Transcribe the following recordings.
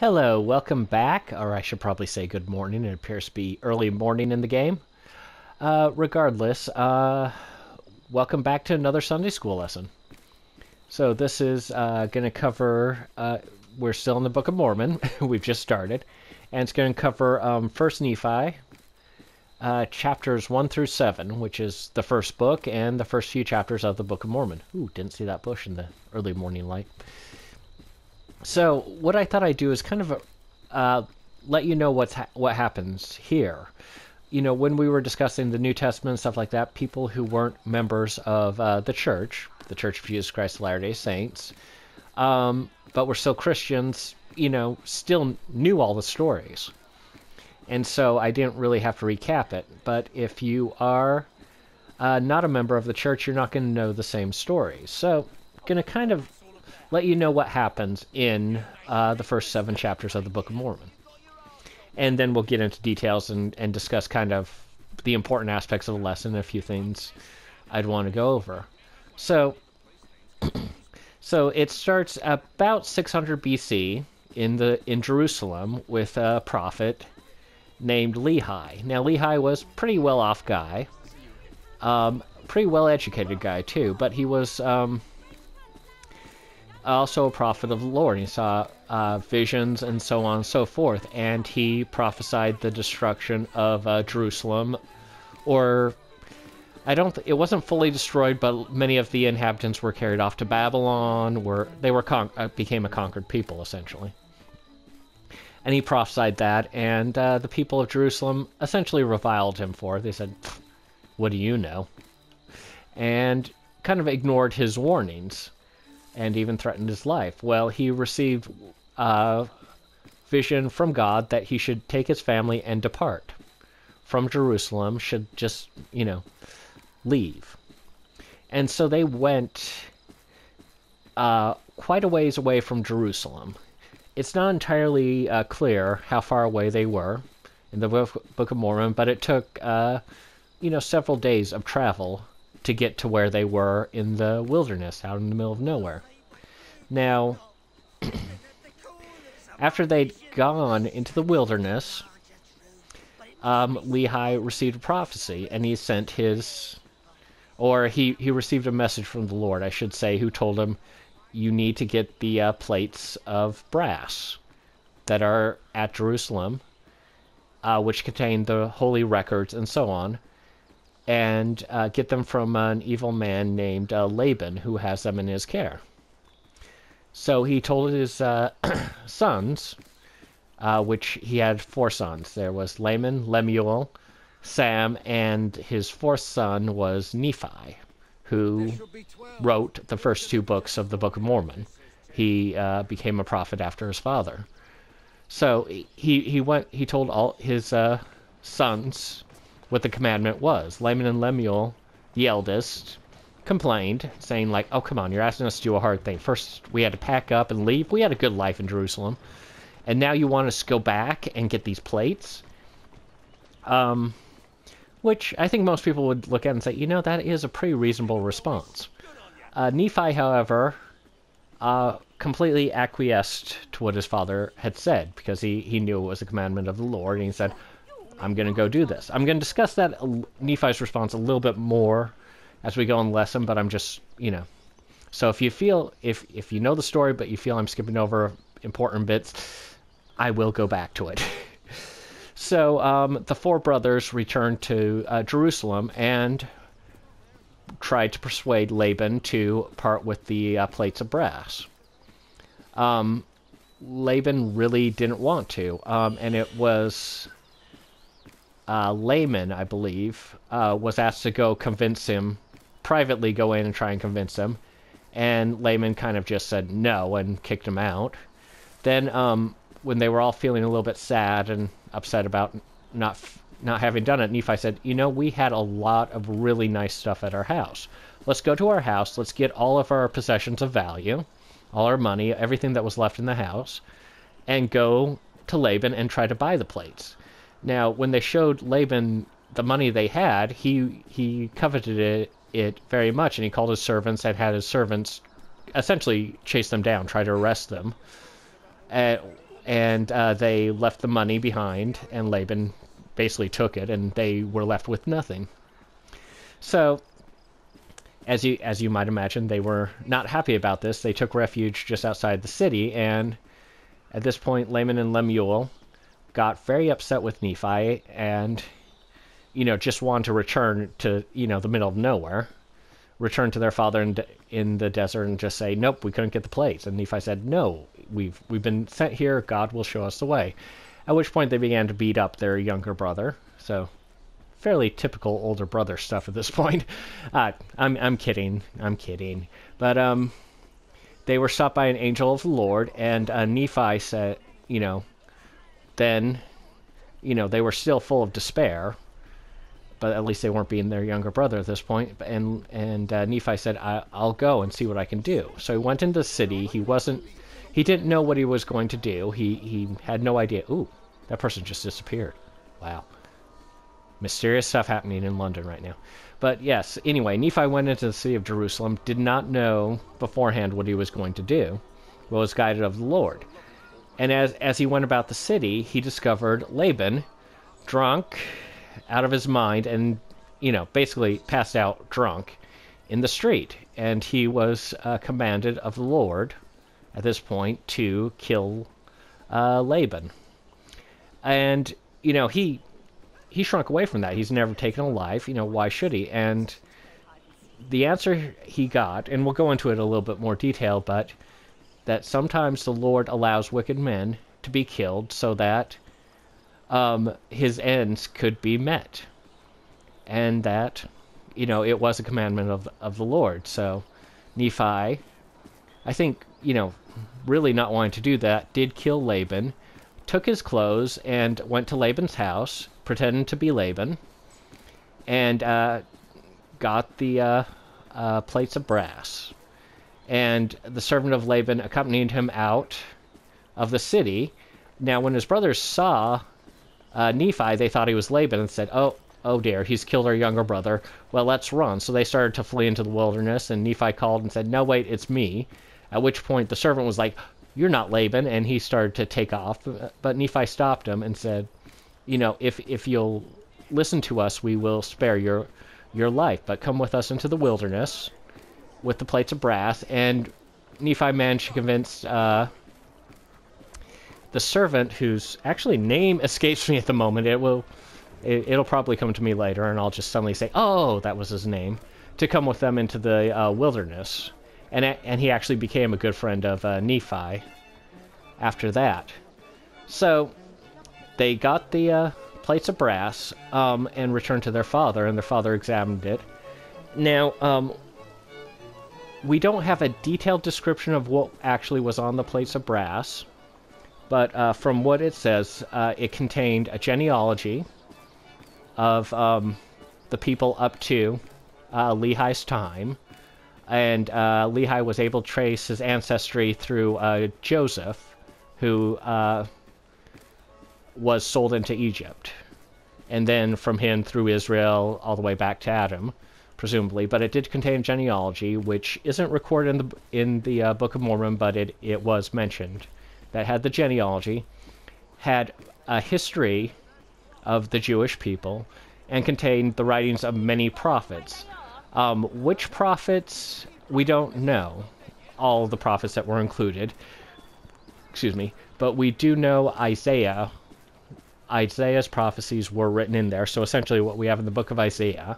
Hello, welcome back, or I should probably say good morning. It appears to be early morning in the game. Regardless, welcome back to another Sunday school lesson. So this is going to cover, we're still in the Book of Mormon. We've just started. And it's going to cover 1st Nephi, chapters 1 through 7, which is the first book and the first few chapters of the Book of Mormon. Ooh, didn't see that bush in the early morning light. So what I thought I'd do is kind of let you know what happens here. You know, when we were discussing the New Testament and stuff like that, people who weren't members of the Church of Jesus Christ of Latter-day Saints, but were still Christians, you know, still knew all the stories. And so I didn't really have to recap it. But if you are not a member of the Church, you're not going to know the same stories. So I'm going to kind of let you know what happens in the first 7 chapters of the Book of Mormon. And then we'll get into details and discuss kind of the important aspects of the lesson and a few things I'd want to go over. So, so it starts about 600 BC in Jerusalem with a prophet named Lehi. Now, Lehi was pretty well-off guy, pretty well-educated guy too, but he was also a prophet of the Lord. He saw visions and so on and so forth, and he prophesied the destruction of Jerusalem, or it wasn't fully destroyed, but many of the inhabitants were carried off to Babylon, became a conquered people essentially. And he prophesied that, and the people of Jerusalem essentially reviled him for it. They said, "What do you know?" And kind of ignored his warnings, and even threatened his life. Well, he received vision from God that he should take his family and depart from Jerusalem, should just, you know, leave. And so they went quite a ways away from Jerusalem. It's not entirely clear how far away they were in the Book of Mormon, but it took, you know, several days of travel to get to where they were in the wilderness, out in the middle of nowhere. Now, after they'd gone into the wilderness, Lehi received a prophecy, and he sent he received a message from the Lord, I should say, who told him, you need to get the plates of brass that are at Jerusalem, which contain the holy records and so on, and get them from an evil man named Laban, who has them in his care. So he told his sons, which he had 4 sons. There was Laman, Lemuel, Sam, and his 4th son was Nephi, who wrote the first 2 books of the Book of Mormon. He became a prophet after his father. So he told all his sons what the commandment was. Laman and Lemuel, the eldest, complained, saying like, oh, come on, you're asking us to do a hard thing. First, we had to pack up and leave. We had a good life in Jerusalem. And now you want us to go back and get these plates? Which I think most people would look at and say, you know, that is a pretty reasonable response. Nephi, however, completely acquiesced to what his father had said, because he knew it was a commandment of the Lord, and he said, I'm going to go do this. I'm going to discuss that Nephi's response a little bit more as we go in the lesson, but I'm just, you know. So if you feel, if you know the story, but you feel I'm skipping over important bits, I will go back to it. So the 4 brothers returned to Jerusalem and tried to persuade Laban to part with the plates of brass. Laban really didn't want to, and it was Laman, I believe, was asked to go convince him, privately go in and try and convince him, and Laman kind of just said no and kicked him out. Then when they were all feeling a little bit sad and upset about not having done it, Nephi said, you know, we had a lot of really nice stuff at our house. Let's go to our house, let's get all of our possessions of value, all our money, everything that was left in the house, and go to Laban and try to buy the plates. Now, when they showed Laban the money they had, he coveted it very much, and he called his servants and had his servants essentially chase them down, try to arrest them. and they left the money behind, and Laban basically took it, and they were left with nothing. So, as you might imagine, they were not happy about this. They took refuge just outside the city, and at this point, Laman and Lemuel got very upset with Nephi, and just wanted to return to the middle of nowhere, return to their father in the desert, and just say, nope, we couldn't get the plates. And Nephi said, no, we've been sent here. God will show us the way. At which point they began to beat up their younger brother. So, fairly typical older brother stuff at this point. I'm kidding. But they were stopped by an angel of the Lord, and Nephi said, then, they were still full of despair, but at least they weren't being their younger brother at this point. And Nephi said, I'll go and see what I can do. So he went into the city. He didn't know what he was going to do. He had no idea. Ooh, that person just disappeared. Wow. Mysterious stuff happening in London right now. But yes, anyway, Nephi went into the city of Jerusalem, did not know beforehand what he was going to do, but was guided of the Lord. And as he went about the city, he discovered Laban, drunk, out of his mind, and, basically passed out drunk in the street. And he was commanded of the Lord at this point to kill Laban. And, he shrunk away from that. He's never taken a life. Why should he? And the answer he got, and we'll go into it a little bit more detail, but that sometimes the Lord allows wicked men to be killed so that his ends could be met. And that, it was a commandment of the Lord. So Nephi, I think, really not wanting to do that, did kill Laban, took his clothes and went to Laban's house, pretending to be Laban, and got the plates of brass. And the servant of Laban accompanied him out of the city. Now, when his brothers saw Nephi, they thought he was Laban and said, oh dear, he's killed our younger brother. Well, let's run. So they started to flee into the wilderness, and Nephi called and said, no, wait, it's me. At which point the servant was like, you're not Laban, and he started to take off. But Nephi stopped him and said, if you'll listen to us, we will spare your life. But come with us into the wilderness with the plates of brass. And Nephi managed to convince the servant, whose actually name escapes me at the moment. It'll probably come to me later, and I'll just suddenly say, oh, that was his name, to come with them into the wilderness. And he actually became a good friend of Nephi after that. So they got the plates of brass and returned to their father, and their father examined it. Now, we don't have a detailed description of what actually was on the plates of brass, but from what it says, it contained a genealogy of the people up to Lehi's time. And Lehi was able to trace his ancestry through Joseph, who was sold into Egypt. And then from him through Israel all the way back to Adam, presumably. But it did contain genealogy, which isn't recorded in the Book of Mormon, but it was mentioned. That had the genealogy, had a history of the Jewish people, and contained the writings of many prophets. Which prophets, we don't know. All the prophets that were included. Excuse me. But we do know Isaiah. Isaiah's prophecies were written in there. So essentially what we have in the book of Isaiah.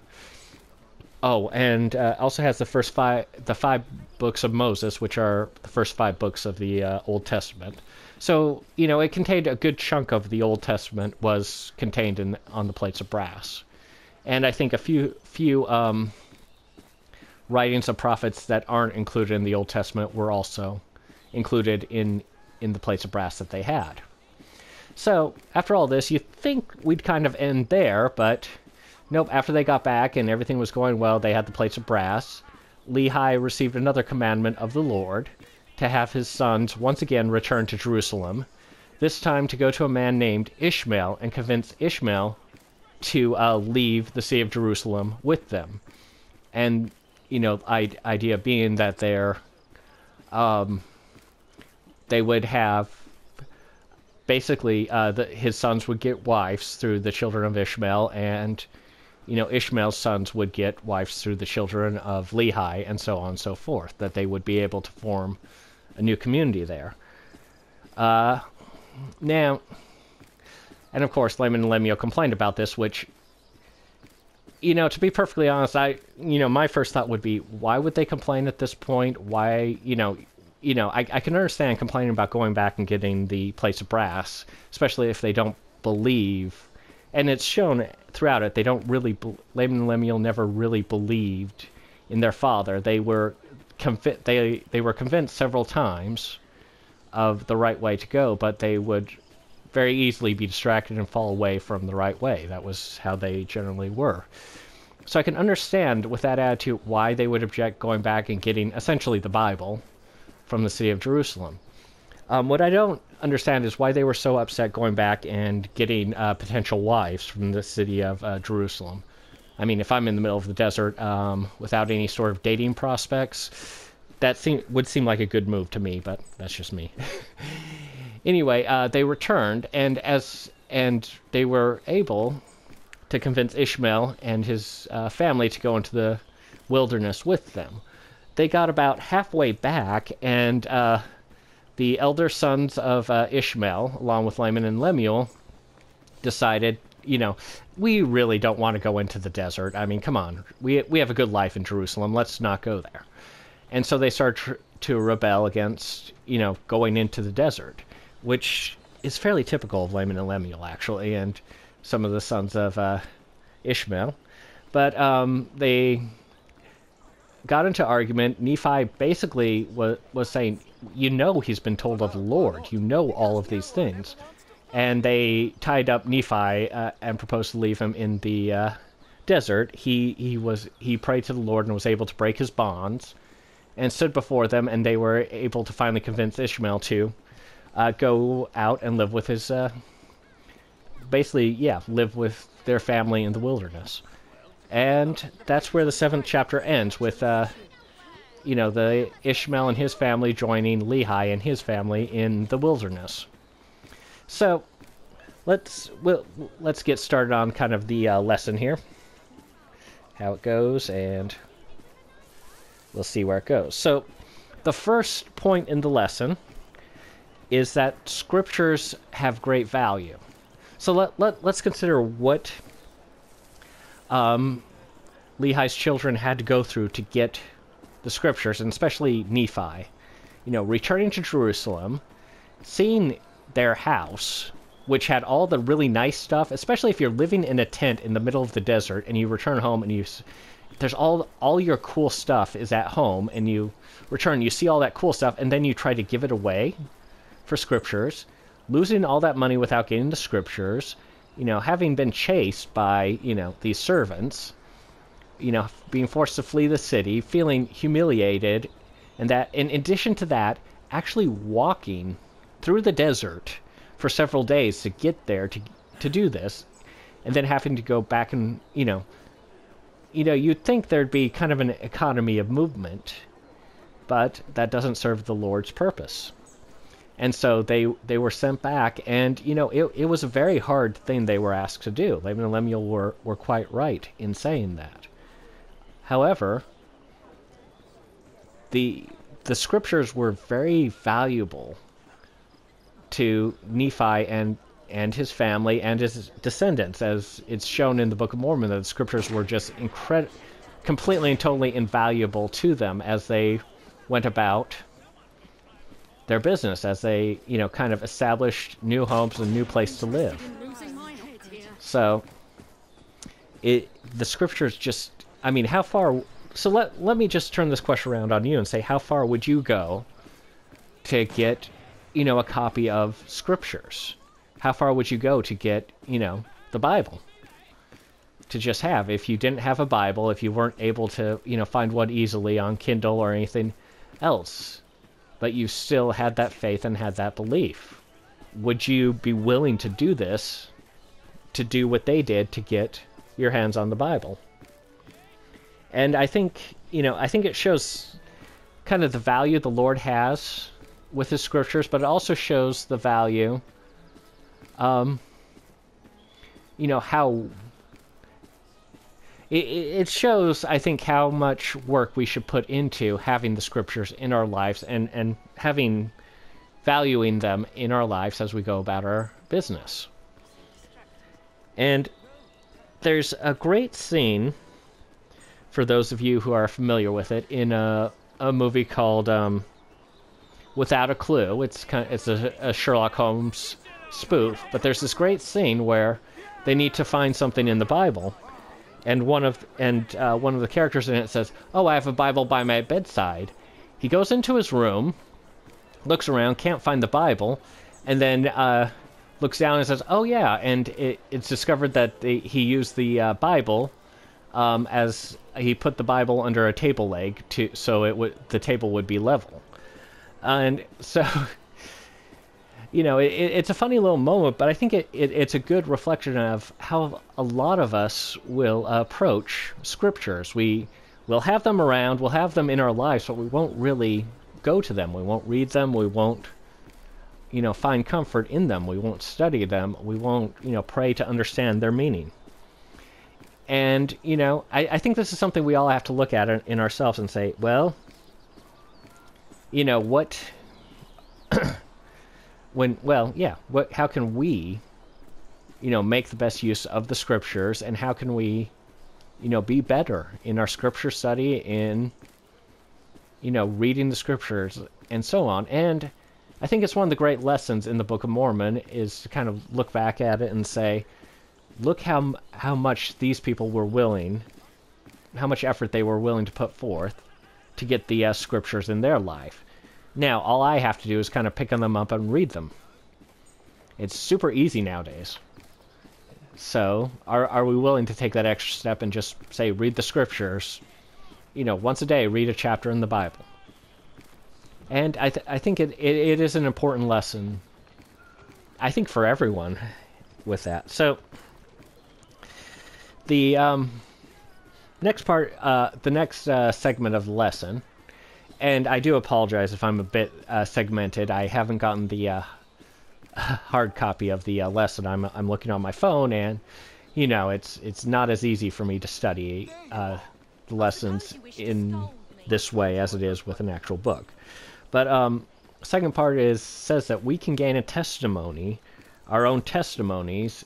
Oh, and also has the five books of Moses, which are the first 5 books of the Old Testament. So, it contained a good chunk of the Old Testament was contained on the plates of brass. And I think a few writings of prophets that aren't included in the Old Testament were also included in the plates of brass that they had. So, after all this, you'd think we'd kind of end there, but nope, after they got back and everything was going well, they had the plates of brass. Lehi received another commandment of the Lord to have his sons once again return to Jerusalem, this time to go to a man named Ishmael and convince Ishmael to leave the city of Jerusalem with them. And idea being that they would have basically his sons would get wives through the children of Ishmael, and Ishmael's sons would get wives through the children of Lehi, and so on and so forth, that they would be able to form a new community there. Now, and of course, Laman and Lemuel complained about this, which, to be perfectly honest, my first thought would be, why would they complain at this point? Why, I can understand complaining about going back and getting the plates of brass, especially if they don't believe, and it's shown throughout it, they don't really, Laman and Lemuel never really believed in their father. They were they were convinced several times of the right way to go, but they would very easily be distracted and fall away from the right way. That was how they generally were. So I can understand with that attitude why they would object going back and getting essentially the Bible from the city of Jerusalem. What I don't understand is why they were so upset going back and getting potential wives from the city of Jerusalem. I mean, if I'm in the middle of the desert without any sort of dating prospects, that would seem like a good move to me, but that's just me. Anyway, they returned, and they were able to convince Ishmael and his family to go into the wilderness with them. They got about halfway back, and the elder sons of Ishmael, along with Laman and Lemuel, decided, we really don't want to go into the desert. I mean, come on. We have a good life in Jerusalem. Let's not go there. And so they started to rebel against, going into the desert, which is fairly typical of Laman and Lemuel, actually, and some of the sons of Ishmael. But they got into argument. Nephi basically was saying, he's been told of the Lord. All of these things. And they tied up Nephi and proposed to leave him in the desert. He prayed to the Lord and was able to break his bonds and stood before them, and they were able to finally convince Ishmael to go out and live with his, live with their family in the wilderness. And that's where the 7th chapter ends, with, the Ishmael and his family joining Lehi and his family in the wilderness. So, let's get started on kind of the lesson here, how it goes, and we'll see where it goes. So, the first point in the lesson is that scriptures have great value. So let's consider what Lehi's children had to go through to get the scriptures, and especially Nephi. Returning to Jerusalem, seeing their house, which had all the really nice stuff, especially if you're living in a tent in the middle of the desert and you return home and there's all your cool stuff is at home, and you return, you see all that cool stuff, and then you try to give it away for scriptures, losing all that money without getting the scriptures, having been chased by, these servants, being forced to flee the city, feeling humiliated, and that, in addition to that, actually walking through the desert for several days to get there to do this, and then having to go back and, you'd think there'd be kind of an economy of movement, but that doesn't serve the Lord's purpose. And so they were sent back, and, it was a very hard thing they were asked to do. Laman and Lemuel were quite right in saying that. However, the scriptures were very valuable to Nephi and his family and his descendants, as it's shown in the Book of Mormon that the scriptures were just completely and totally invaluable to them as they went about their business, as they, kind of established new homes and new place to live. So, the scriptures just, how far... So let me just turn this question around on you and say, how far would you go to get, a copy of scriptures? How far would you go to get, the Bible? To just have. If you didn't have a Bible, if you weren't able to, find one easily on Kindle or anything else, but you still had that faith and had that belief, would you be willing to do this, to do what they did to get your hands on the Bible? And I think it shows kind of the value the Lord has with his scriptures, but it also shows the value how it shows, I think, how much work we should put into having the scriptures in our lives and valuing them in our lives as we go about our business. And there's a great scene, for those of you who are familiar with it, in a movie called Without a Clue. It's a Sherlock Holmes spoof, but there's this great scene where they need to find something in the Bible, and one of the characters in it says, "Oh, I have a Bible by my bedside." He goes into his room, looks around, can't find the Bible, and then looks down and says, "Oh yeah," and it's discovered that he used the Bible as he put the Bible under a table leg so the table would be level, and so. It's a funny little moment, but I think it's a good reflection of how a lot of us will approach scriptures. We'll have them around, we'll have them in our lives, but we won't really go to them. We won't read them. We won't, find comfort in them. We won't study them. We won't, pray to understand their meaning. And, I think this is something we all have to look at in ourselves and say, well, what... how can we, make the best use of the scriptures, and how can we, be better in our scripture study, in, reading the scriptures, and so on. And I think it's one of the great lessons in the Book of Mormon is to kind of look back at it and say, look how much these people were willing, how much effort they were willing to put forth to get the scriptures in their life. Now, all I have to do is kind of pick them up and read them. It's super easy nowadays. So, are we willing to take that extra step and just say, read the scriptures, once a day, read a chapter in the Bible? And I think it is an important lesson, I think, for everyone with that. So, the next part, the next segment of the lesson, and I do apologize if I'm a bit segmented. I haven't gotten the hard copy of the lesson. I'm looking on my phone, and it's not as easy for me to study the lessons in this way as it is with an actual book. But second part says that we can gain a testimony, our own testimonies,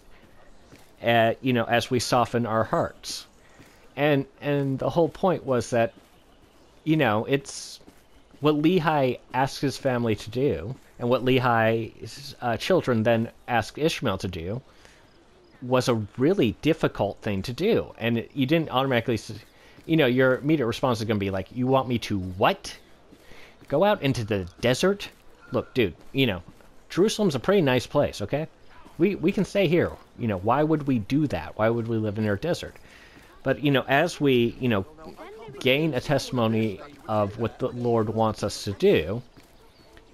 as we soften our hearts, and the whole point was that it's what Lehi asked his family to do, and what Lehi's children then asked Ishmael to do, was a really difficult thing to do. And you didn't automatically, your immediate response is going to be like, you want me to what? Go out into the desert? Look, dude, Jerusalem's a pretty nice place, okay? We can stay here. Why would we do that? Why would we live in a desert? But, as we, gain a testimony of what the Lord wants us to do,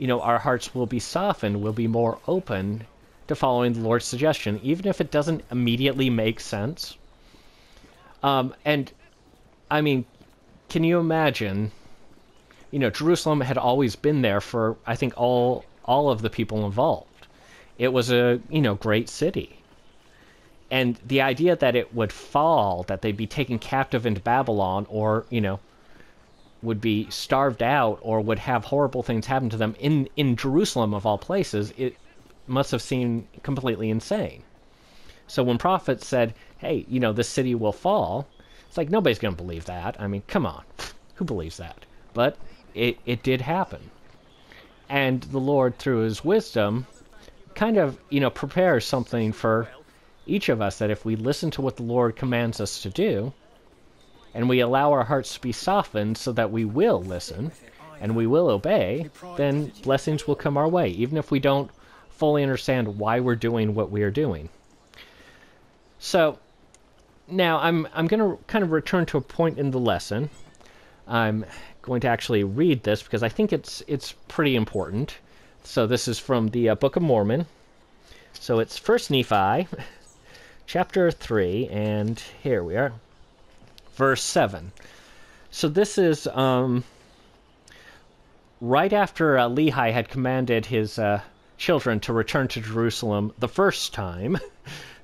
our hearts will be softened, we'll be more open to following the Lord's suggestion, even if it doesn't immediately make sense. And, I mean, can you imagine, Jerusalem had always been there for, I think, all of the people involved. It was a, great city. And the idea that it would fall, that they'd be taken captive into Babylon, or, would be starved out, or would have horrible things happen to them in Jerusalem, of all places, it must have seemed completely insane. So when prophets said, hey, this city will fall, it's like, nobody's going to believe that. I mean, come on. Who believes that? But it did happen. And the Lord, through his wisdom, kind of, prepares something for each of us, that if we listen to what the Lord commands us to do, and we allow our hearts to be softened so that we will listen and we will obey, then blessings will come our way, even if we don't fully understand why we're doing what we are doing. So now I'm going to kind of return to a point in the lesson. I'm going to actually read this because I think it's pretty important. So this is from the Book of Mormon. So it's 1 Nephi, chapter 3, and here we are, verse 7. So this is right after Lehi had commanded his children to return to Jerusalem the first time.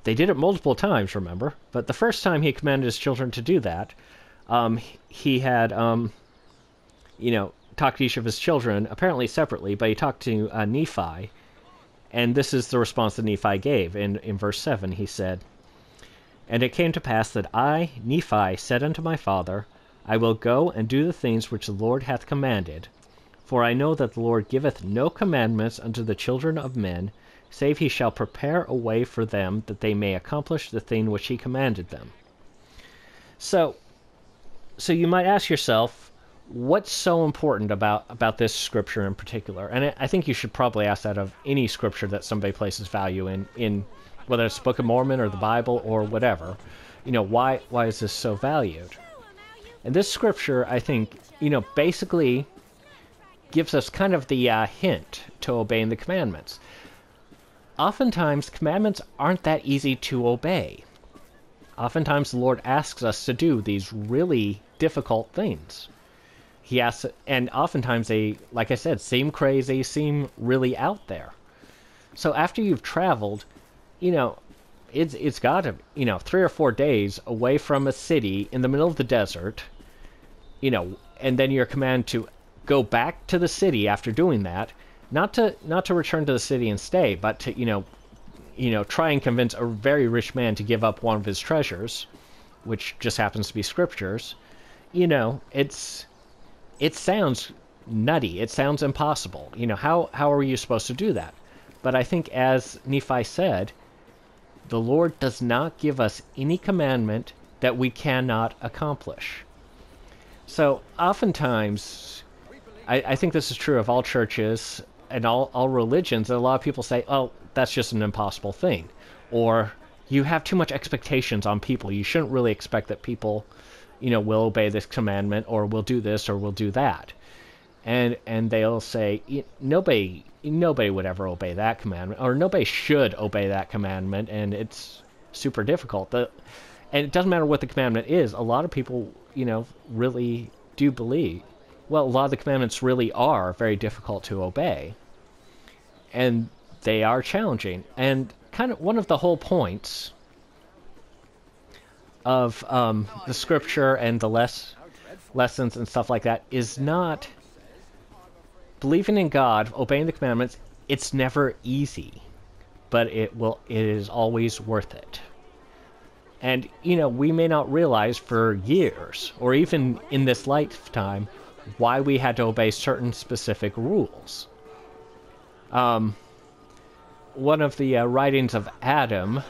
They did it multiple times, remember? But the first time he commanded his children to do that, he had, talked to each of his children, apparently separately, but he talked to Nephi, and this is the response that Nephi gave. In verse 7, he said, "And it came to pass that I, Nephi, said unto my father, I will go and do the things which the Lord hath commanded. For I know that the Lord giveth no commandments unto the children of men, save he shall prepare a way for them, that they may accomplish the thing which he commanded them." So you might ask yourself, what's so important about this scripture in particular? And I think you should probably ask that of any scripture that somebody places value in whether it's the Book of Mormon or the Bible or whatever. Why is this so valued? And this scripture, I think, basically gives us kind of the hint to obeying the commandments. Oftentimes, commandments aren't that easy to obey. Oftentimes, the Lord asks us to do these really difficult things. He asks, and oftentimes they, like I said, seem crazy, seem really out there. So after you've traveled, it's got to, 3 or 4 days away from a city in the middle of the desert, and then you're commanded to go back to the city after doing that, not to return to the city and stay, but to, try and convince a very rich man to give up one of his treasures, which just happens to be scriptures. It sounds nutty. It sounds impossible. How are you supposed to do that? But I think, as Nephi said, the Lord does not give us any commandment that we cannot accomplish. So oftentimes, I think this is true of all churches and all religions, that a lot of people say, oh, that's just an impossible thing. Or you have too much expectations on people. You shouldn't really expect that people, will obey this commandment, or will do this, or will do that. And they'll say, nobody would ever obey that commandment, or nobody should obey that commandment, and it's super difficult. And it doesn't matter what the commandment is. A lot of people, really do believe, well, a lot of the commandments really are very difficult to obey, and they are challenging. And kind of one of the whole points of the scripture and the lessons and stuff like that is not believing in God, obeying the commandments. It's never easy, but it is always worth it. And we may not realize for years, or even in this lifetime, why we had to obey certain specific rules. One of the writings of Adam,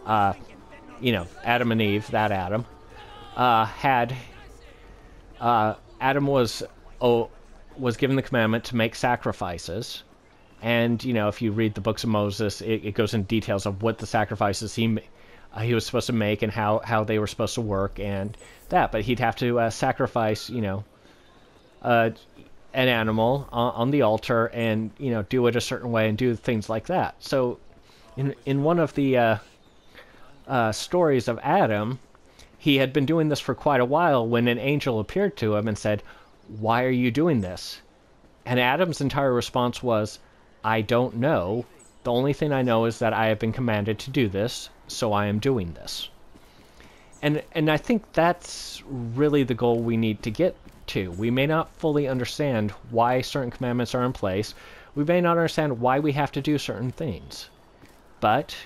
Adam and Eve, that Adam, Adam was given the commandment to make sacrifices. And, if you read the books of Moses, it goes into details of what the sacrifices he was supposed to make and how they were supposed to work and that. But he'd have to sacrifice, an animal on the altar and, do it a certain way and do things like that. So in one of the stories of Adam, he had been doing this for quite a while when an angel appeared to him and said, "Why are you doing this?" And Adam's entire response was, "I don't know. The only thing I know is that I have been commanded to do this, so I am doing this." And I think that's really the goal we need to get to. We may not fully understand why certain commandments are in place. We may not understand why we have to do certain things. But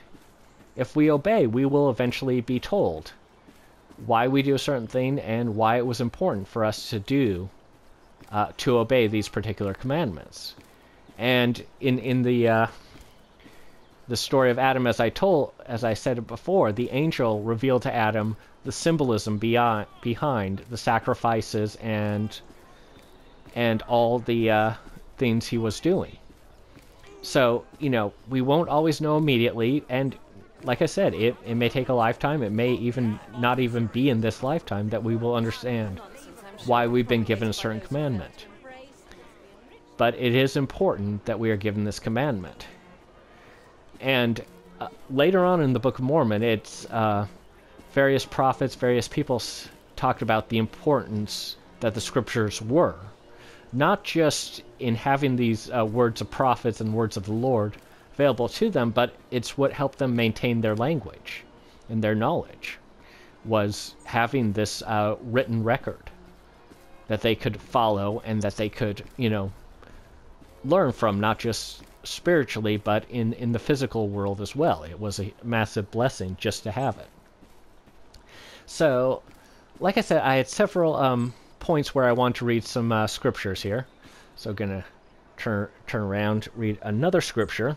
if we obey, we will eventually be told why we do a certain thing and why it was important for us to do, to obey these particular commandments. And in the story of Adam, as I said it before, the angel revealed to Adam the symbolism behind the sacrifices and all the things he was doing. So, we won't always know immediately, and like I said, it may take a lifetime. It may even not even be in this lifetime that we will understand why we've been given a certain commandment. But it is important that we are given this commandment. And later on in the Book of Mormon, it's various prophets, various people talked about the importance that the scriptures were. not just in having these words of prophets and words of the Lord available to them, but it's what helped them maintain their language and their knowledge, was having this written record that they could follow and that they could, learn from, not just spiritually, but in the physical world as well. It was a massive blessing just to have it. So, like I said, I had several points where I want to read some scriptures here. So I'm going to turn around, read another scripture.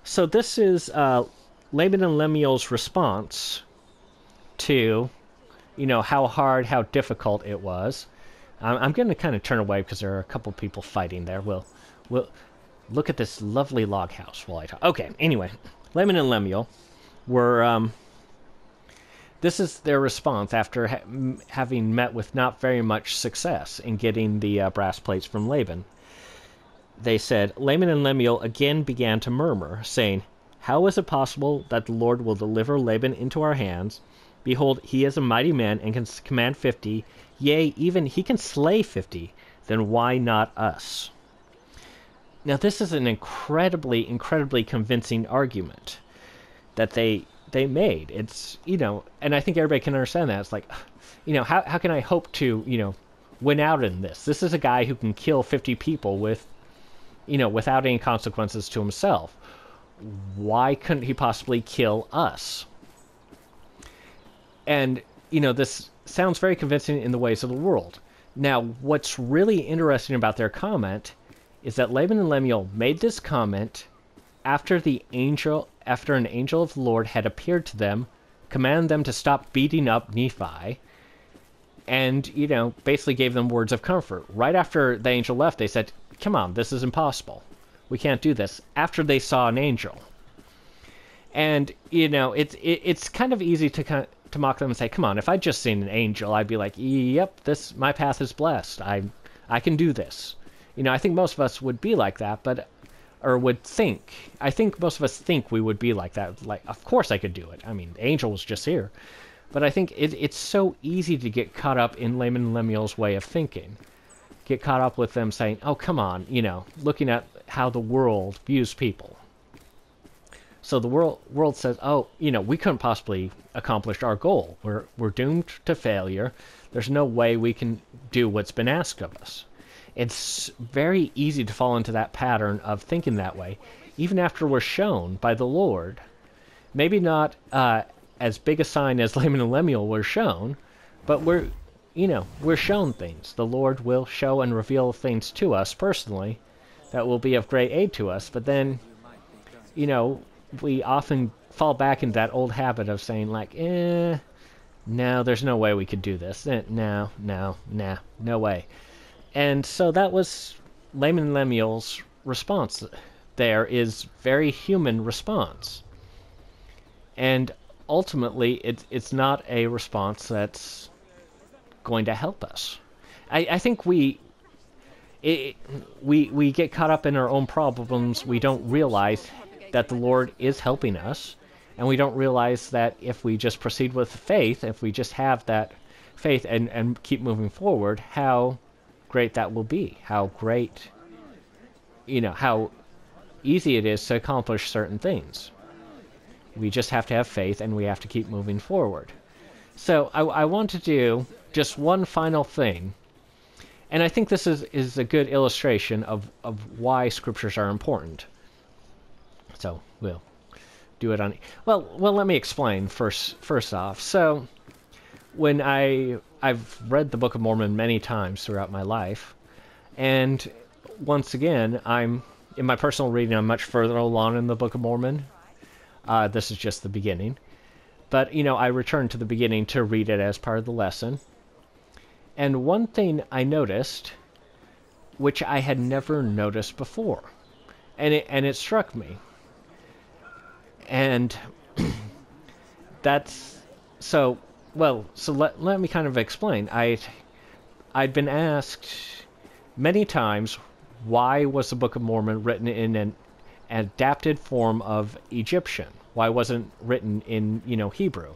So this is Laban and Lemuel's response to, how hard, how difficult it was. I'm going to kind of turn away because there are a couple people fighting there. We'll look at this lovely log house while I talk. Okay, anyway, Laban and Lemuel were... this is their response after having met with not very much success in getting the brass plates from Laban. They said, Laban and Lemuel again began to murmur, saying, "How is it possible that the Lord will deliver Laban into our hands? Behold, he is a mighty man and can command 50, yea, even he can slay 50. Then why not us?" Now, this is an incredibly, incredibly convincing argument that they made. It's, and I think everybody can understand that. It's like, how can I hope to, win out in this? This is a guy who can kill 50 people without any consequences to himself. Why couldn't he possibly kill us? And, this sounds very convincing in the ways of the world. Now, what's really interesting about their comment is that Laban and Lemuel made this comment after an angel of the Lord had appeared to them, commanded them to stop beating up Nephi, and, basically gave them words of comfort. Right after the angel left, they said, "Come on, this is impossible. We can't do this," after they saw an angel. And, it's kind of easy to mock them and say, "Come on, if I'd just seen an angel, I'd be like, yep, my path is blessed. I can do this." I think most of us would be like that, or would think. I think most of us think we would be like that. Like, of course I could do it. I mean, the angel was just here. But I think it's so easy to get caught up in Laban and Lemuel's way of thinking. Get caught up with them saying, "Oh, come on," looking at how the world views people. So the world says, "Oh, we couldn't possibly accomplish our goal. We're doomed to failure. There's no way we can do what's been asked of us." It's very easy to fall into that pattern of thinking that way, even after we're shown by the Lord. Maybe not as big a sign as Laban and Lemuel were shown, but we're shown things. The Lord will show and reveal things to us personally that will be of great aid to us. But then, we often fall back into that old habit of saying, like, no, there's no way we could do this. No way. And so that was Laban and Lemuel's response. There is very human response. And ultimately, it's not a response that's going to help us. I think we get caught up in our own problems. We don't realize that the Lord is helping us. And we don't realize that if we just proceed with faith, if we just have that faith and keep moving forward, how great that will be. How great, how easy it is to accomplish certain things. We just have to have faith and we have to keep moving forward. So I want to do just one final thing. And I think this is a good illustration of why scriptures are important. So we'll do it on... Well, let me explain first off. So when I've read the Book of Mormon many times throughout my life, and once again, in my personal reading, I'm much further along in the Book of Mormon. This is just the beginning. But, I return to the beginning to read it as part of the lesson. And one thing I noticed, which I had never noticed before, and it struck me. And that's... So let me kind of explain. I'd been asked many times, why was the Book of Mormon written in an adapted form of Egyptian? Why wasn't it written in, Hebrew,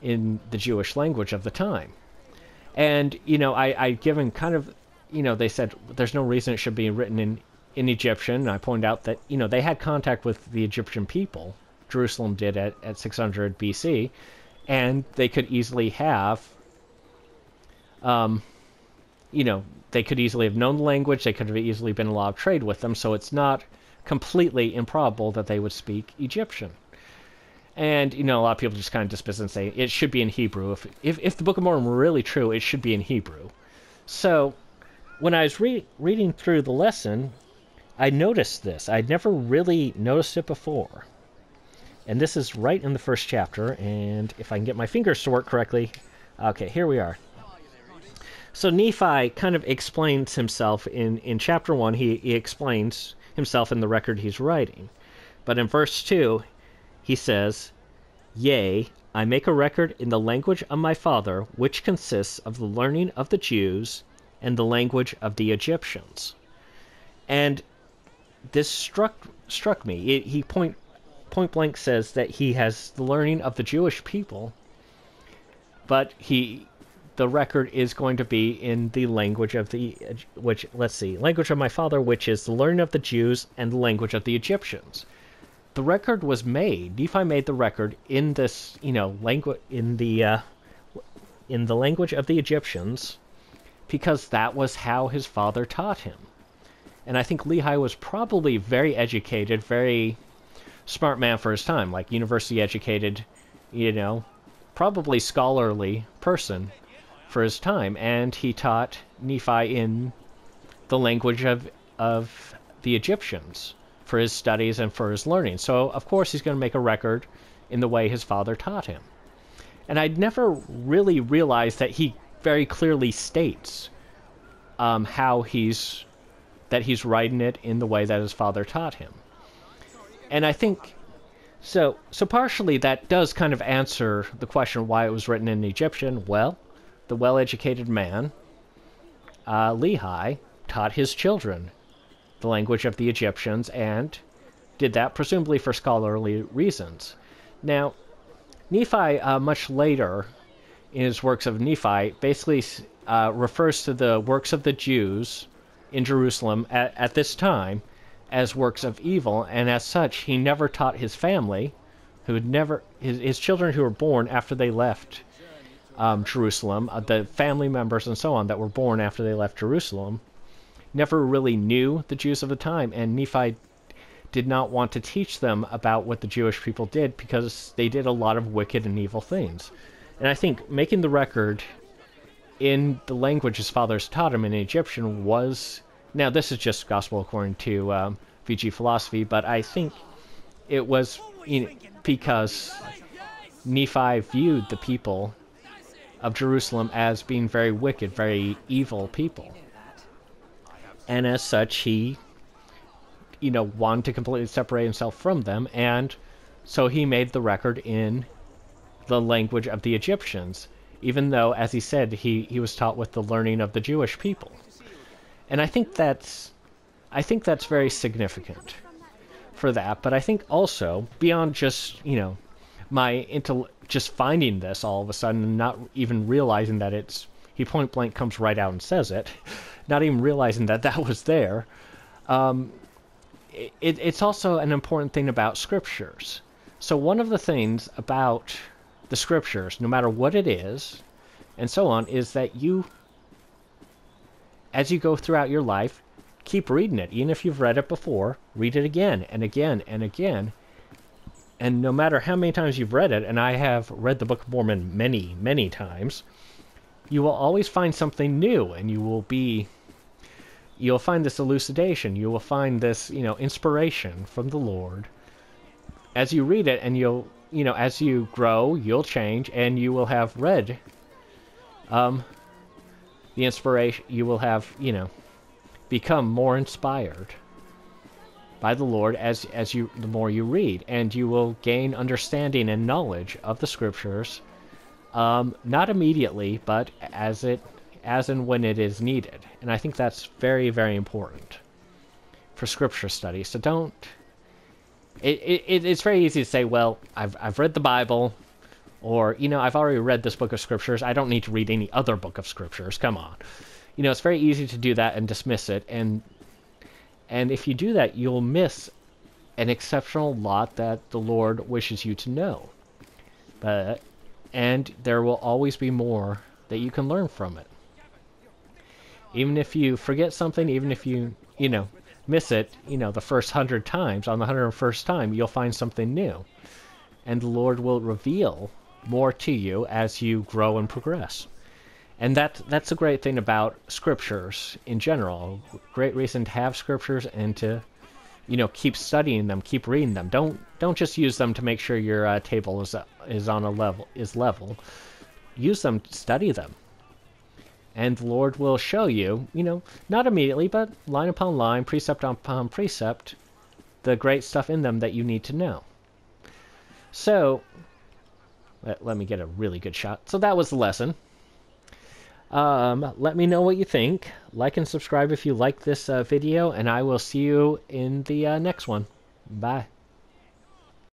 in the Jewish language of the time? And, I'd given kind of they said there's no reason it should be written in Egyptian. And I pointed out that, they had contact with the Egyptian people. Jerusalem did at 600 BC, and they could easily have, they could easily have known the language. They could have easily been allowed trade with them. So it's not completely improbable that they would speak Egyptian. And, a lot of people just kind of dismiss it and say it should be in Hebrew. If the Book of Mormon were really true, it should be in Hebrew. So when I was reading through the lesson, I noticed this. I'd never really noticed it before. And this is right in the first chapter. And if I can get my fingers to work correctly. Okay, here we are. So Nephi kind of explains himself in chapter 1. He explains himself in the record he's writing. But in verse 2, he says, "Yea, I make a record in the language of my father, which consists of the learning of the Jews and the language of the Egyptians." And this struck me. He point blank says that he has the learning of the Jewish people, but the record is going to be in the language of language of my father, which is the learning of the Jews and the language of the Egyptians. The record was made. Nephi made the record in this, language in the language of the Egyptians, because that was how his father taught him. And I think Lehi was probably very educated, very smart man for his time, like university educated, probably scholarly person for his time, and he taught Nephi in the language of the Egyptians for his studies and for his learning. So, of course, he's going to make a record in the way his father taught him. And I'd never really realized that he very clearly states that he's writing it in the way that his father taught him. And I think, so partially that does kind of answer the question why it was written in Egyptian. Well, the well-educated man, Lehi, taught his children the language of the Egyptians, and did that presumably for scholarly reasons. Now, Nephi, much later in his works of Nephi, basically refers to the works of the Jews in Jerusalem at this time as works of evil, and as such, he never taught his family, his children who were born after they left Jerusalem, the family members and so on that were born after they left Jerusalem, never really knew the Jews of the time, and Nephi did not want to teach them about what the Jewish people did because they did a lot of wicked and evil things. And I think making the record in the language his fathers taught him in Egyptian was... Now, this is just gospel according to VG philosophy, but I think it was because Nephi viewed the people of Jerusalem as being very wicked, very evil people. And as such, he, wanted to completely separate himself from them, and so he made the record in the language of the Egyptians, even though, as he said, he was taught with the learning of the Jewish people. And I think that's very significant for that. But I think also, beyond just, just finding this all of a sudden and not even realizing that he point blank comes right out and says it, not even realizing that was there, it's also an important thing about scriptures. So one of the things about the scriptures, no matter what it is, and so on, is that as you go throughout your life, keep reading it. Even if you've read it before, read it again and again and again. And no matter how many times you've read it, and I have read the Book of Mormon many, many times, you will always find something new, and you'll find this elucidation. You will find this, inspiration from the Lord as you read it, and as you grow, you'll change, and you will have read the inspiration. You will have, become more inspired by the Lord the more you read, and you will gain understanding and knowledge of the scriptures, not immediately, but as and when it is needed. And I think that's very, very important for scripture study. So it's very easy to say, well, I've read the Bible, or, I've already read this book of scriptures. I don't need to read any other book of scriptures. Come on. it's very easy to do that and dismiss it. And if you do that, you'll miss an exceptional lot that the Lord wishes you to know. And there will always be more that you can learn from it. Even if you forget something, even if you, miss it, the first 100 times, on the 101st time, you'll find something new. And the Lord will reveal more to you as you grow and progress. And that's a great thing about scriptures in general. Great reason to have scriptures and to, keep studying them, keep reading them. Don't just use them to make sure your table is level. Use them, study them. And the Lord will show you, not immediately, but line upon line, precept upon precept, the great stuff in them that you need to know. So, let me get a really good shot. So that was the lesson. Let me know what you think. Like and subscribe if you like this video, and I will see you in the next one. Bye.